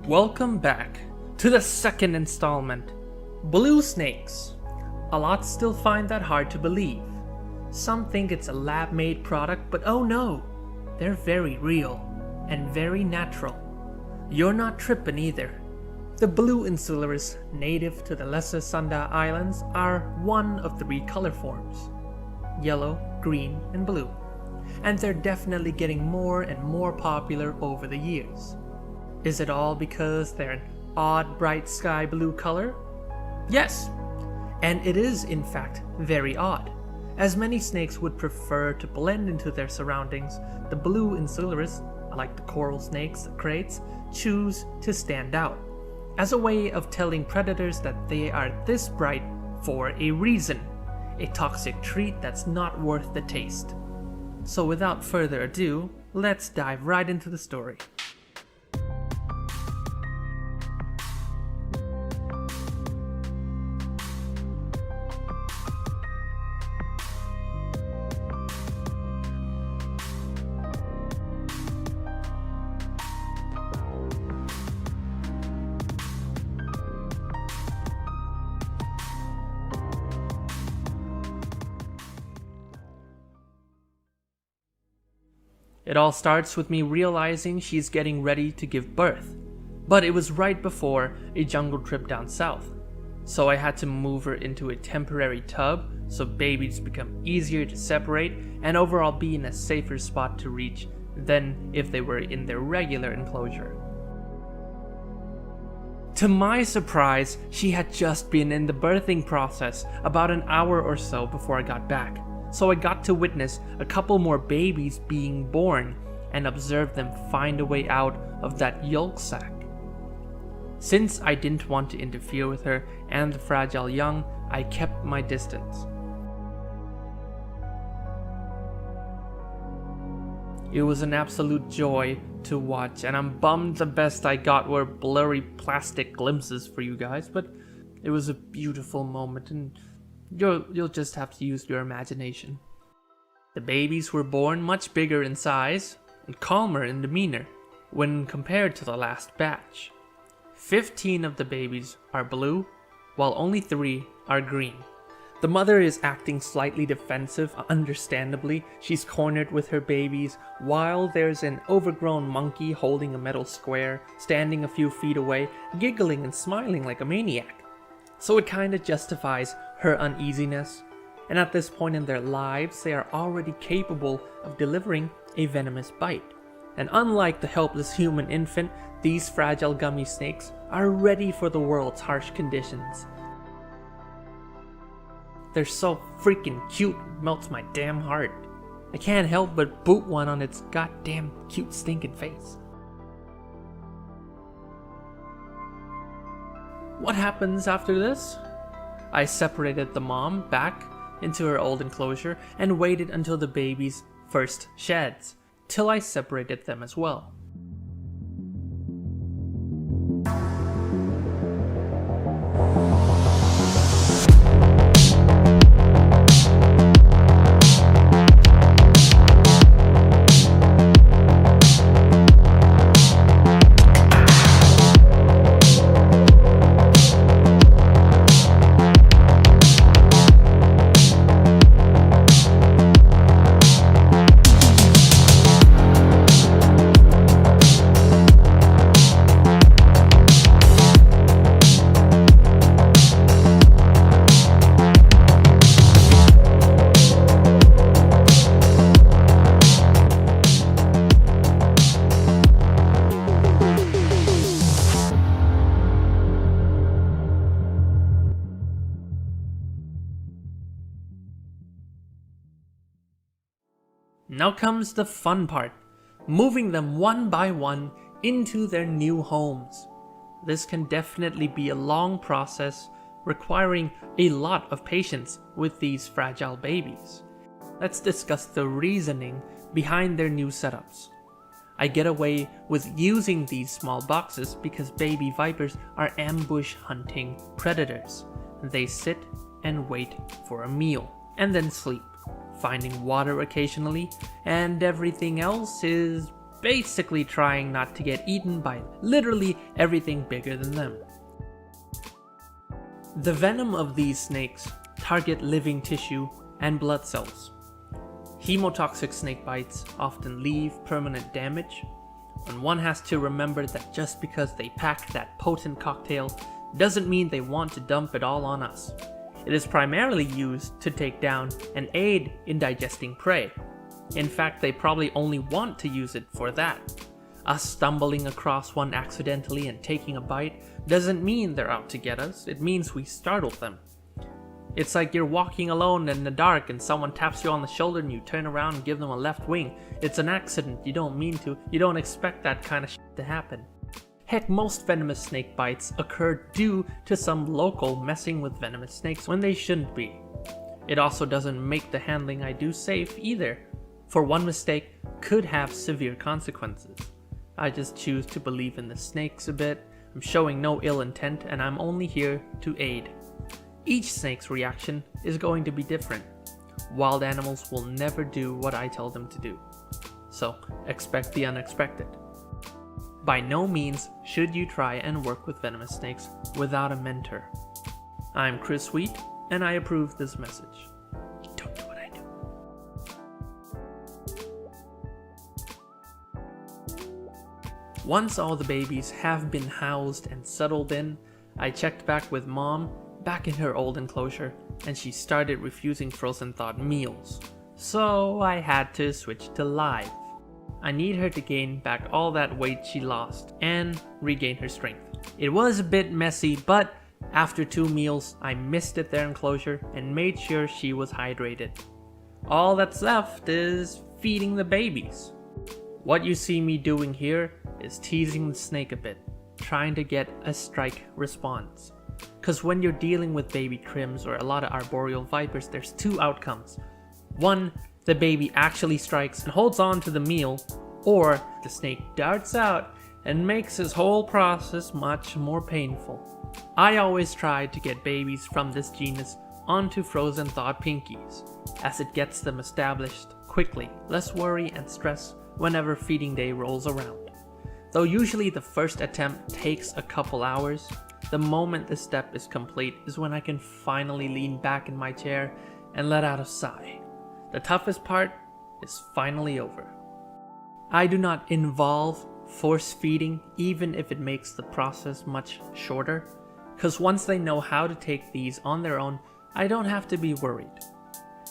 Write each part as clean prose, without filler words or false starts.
Welcome back to the second installment, Blue Snakes. A lot still find that hard to believe. Some think it's a lab-made product, but oh no, they're very real and very natural. You're not tripping either. The blue insularis native to the Lesser Sunda Islands are one of three color forms: yellow, green, and blue. And they're definitely getting more and more popular over the years. Is it all because they're an odd bright sky blue color? Yes, and it is in fact very odd. As many snakes would prefer to blend into their surroundings, the blue insularis, like the coral snakes, the kraits, choose to stand out, as a way of telling predators that they are this bright for a reason, a toxic treat that's not worth the taste. So without further ado, let's dive right into the story. It all starts with me realizing she's getting ready to give birth, but it was right before a jungle trip down south, so I had to move her into a temporary tub so babies become easier to separate and overall be in a safer spot to reach than if they were in their regular enclosure. To my surprise, she had just been in the birthing process about an hour or so before I got back. So I got to witness a couple more babies being born and observe them find a way out of that yolk sac. Since I didn't want to interfere with her and the fragile young, I kept my distance. It was an absolute joy to watch, and I'm bummed the best I got were blurry plastic glimpses for you guys, but it was a beautiful moment, and You'll just have to use your imagination. The babies were born much bigger in size and calmer in demeanor when compared to the last batch. 15 of the babies are blue, while only 3 are green. The mother is acting slightly defensive, understandably. She's cornered with her babies, while there's an overgrown monkey holding a metal square, standing a few feet away, giggling and smiling like a maniac. So it kinda justifies her uneasiness, and at this point in their lives, they are already capable of delivering a venomous bite. And unlike the helpless human infant, these fragile gummy snakes are ready for the world's harsh conditions. They're so freaking cute, it melts my damn heart. I can't help but boot one on its goddamn cute stinking face. What happens after this? I separated the mom back into her old enclosure and waited until the babies first sheds, till I separated them as well. Now comes the fun part, moving them one by one into their new homes. This can definitely be a long process, requiring a lot of patience with these fragile babies. Let's discuss the reasoning behind their new setups. I get away with using these small boxes because baby vipers are ambush hunting predators. They sit and wait for a meal and then sleep, finding water occasionally, and everything else is basically trying not to get eaten by literally everything bigger than them. The venom of these snakes target living tissue and blood cells. Hemotoxic snake bites often leave permanent damage, and one has to remember that just because they pack that potent cocktail doesn't mean they want to dump it all on us. It is primarily used to take down and aid in digesting prey. In fact, they probably only want to use it for that. Us stumbling across one accidentally and taking a bite doesn't mean they're out to get us, it means we startled them. It's like you're walking alone in the dark and someone taps you on the shoulder and you turn around and give them a left wing. It's an accident, you don't mean to, you don't expect that kind of shit to happen. Heck, most venomous snake bites occur due to some local messing with venomous snakes when they shouldn't be. It also doesn't make the handling I do safe either, for one mistake could have severe consequences. I just choose to believe in the snakes a bit. I'm showing no ill intent and I'm only here to aid. Each snake's reaction is going to be different. Wild animals will never do what I tell them to do. So expect the unexpected. By no means should you try and work with venomous snakes without a mentor. I'm Chris Wheat and I approve this message. Don't do what I do. Once all the babies have been housed and settled in, I checked back with Mom back in her old enclosure and she started refusing frozen thawed meals. So I had to switch to live. I need her to gain back all that weight she lost and regain her strength. It was a bit messy, but after 2 meals, I misted their enclosure and made sure she was hydrated. All that's left is feeding the babies. What you see me doing here is teasing the snake a bit, trying to get a strike response. Cause when you're dealing with baby trims or a lot of arboreal vipers, there's 2 outcomes. One, the baby actually strikes and holds on to the meal, or the snake darts out and makes this whole process much more painful. I always try to get babies from this genus onto frozen thawed pinkies, as it gets them established quickly, less worry and stress whenever feeding day rolls around. Though usually the first attempt takes a couple hours, the moment this step is complete is when I can finally lean back in my chair and let out a sigh. The toughest part is finally over. I do not involve force feeding even if it makes the process much shorter, because once they know how to take these on their own, I don't have to be worried.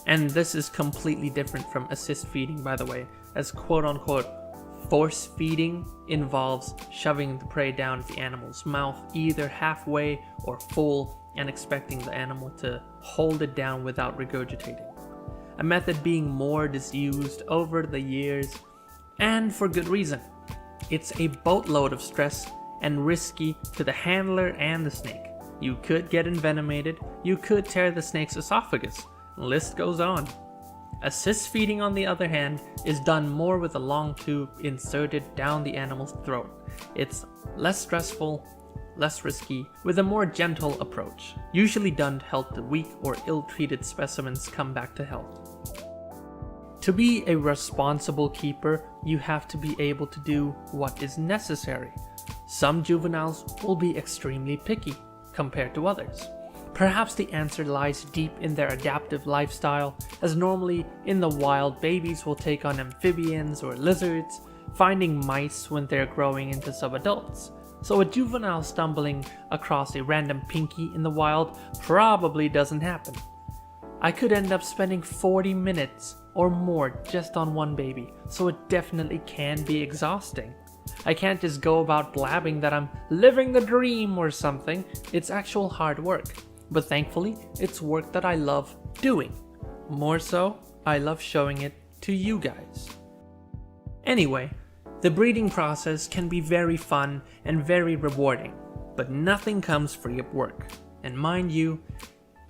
And this is completely different from assist feeding, by the way, as quote-unquote force feeding involves shoving the prey down the animal's mouth either halfway or full and expecting the animal to hold it down without regurgitating. A method being more disused over the years, and for good reason. It's a boatload of stress and risky to the handler and the snake. You could get envenomated, you could tear the snake's esophagus, the list goes on. Assist feeding, on the other hand, is done more with a long tube inserted down the animal's throat. It's less stressful, less risky, with a more gentle approach, usually done to help the weak or ill-treated specimens come back to health. To be a responsible keeper, you have to be able to do what is necessary. Some juveniles will be extremely picky compared to others. Perhaps the answer lies deep in their adaptive lifestyle, as normally in the wild babies will take on amphibians or lizards, finding mice when they're growing into subadults. So a juvenile stumbling across a random pinky in the wild probably doesn't happen. I could end up spending 40 minutes or more just on one baby, so it definitely can be exhausting. I can't just go about blabbing that I'm living the dream or something. It's actual hard work, but thankfully it's work that I love doing. More so, I love showing it to you guys. Anyway, the breeding process can be very fun and very rewarding, but nothing comes free of work. And mind you,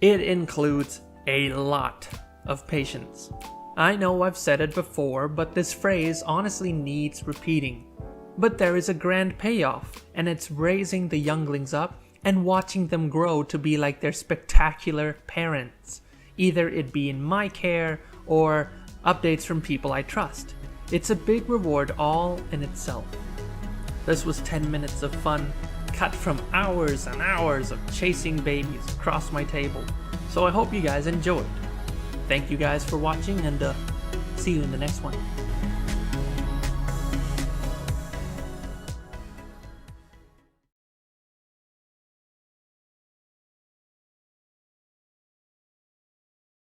it includes a lot of patience. I know I've said it before, but this phrase honestly needs repeating. But there is a grand payoff, and it's raising the younglings up and watching them grow to be like their spectacular parents, either it be in my care or updates from people I trust. It's a big reward all in itself. This was 10 minutes of fun, cut from hours and hours of chasing babies across my table, so I hope you guys enjoyed. Thank you guys for watching, and see you in the next one.